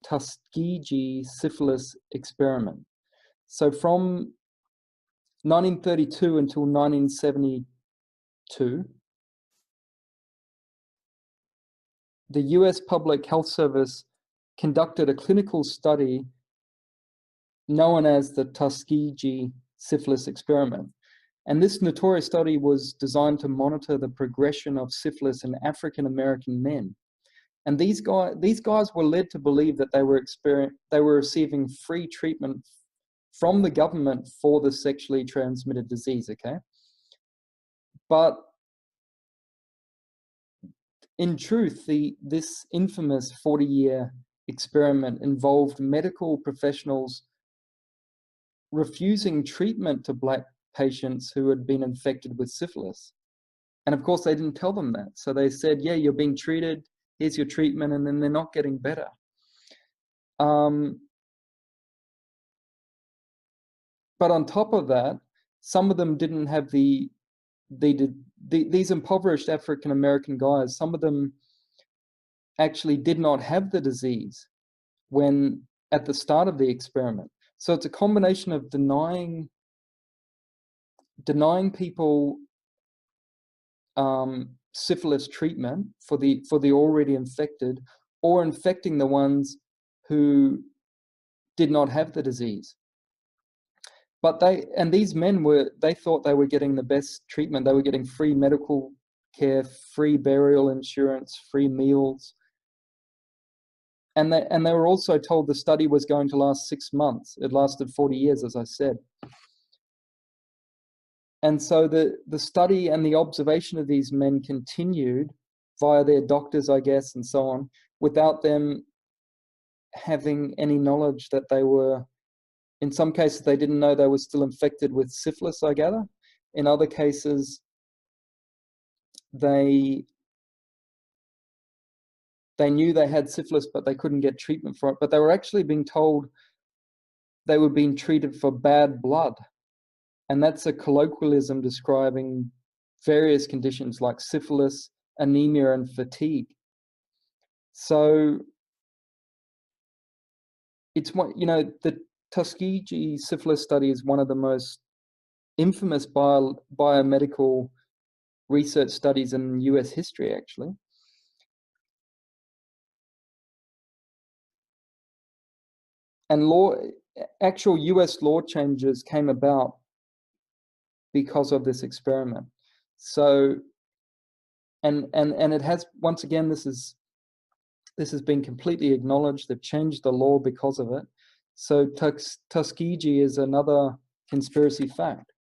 Tuskegee Syphilis Experiment. So from 1932 until 1972, the US Public Health Service conducted a clinical study known as the Tuskegee Syphilis Experiment. And this notorious study was designed to monitor the progression of syphilis in African American men. And these guys were led to believe that they were receiving free treatment from the government for the sexually transmitted disease, okay? But in truth, this infamous 40-year experiment involved medical professionals refusing treatment to Black patients who had been infected with syphilis. And of course, they didn't tell them that. So they said, yeah, you're being treated, here's your treatment, and then they're not getting better. But on top of that, some of them didn't have these impoverished African American guys, some of them actually did not have the disease when at the start of the experiment. So it's a combination of denying people syphilis treatment for the already infected, or infecting the ones who did not have the disease. But these men they thought they were getting the best treatment. They were getting free medical care, free burial insurance, free meals. And they were also told the study was going to last 6 months. It lasted 40 years, as I said. And so the study and the observation of these men continued via their doctors, I guess, and so on, without them having any knowledge that they were, in some cases, they didn't know they were still infected with syphilis, I gather. In other cases, they knew they had syphilis, but they couldn't get treatment for it. But they were actually being told they were being treated for bad blood. And that's a colloquialism describing various conditions like syphilis, anemia, and fatigue. So it's what, the Tuskegee syphilis study is one of the most infamous biomedical research studies in US history, actually. And actual US law changes came about because of this experiment. So, and it has, once again, this has been completely acknowledged. They've changed the law because of it. So Tuskegee is another conspiracy fact.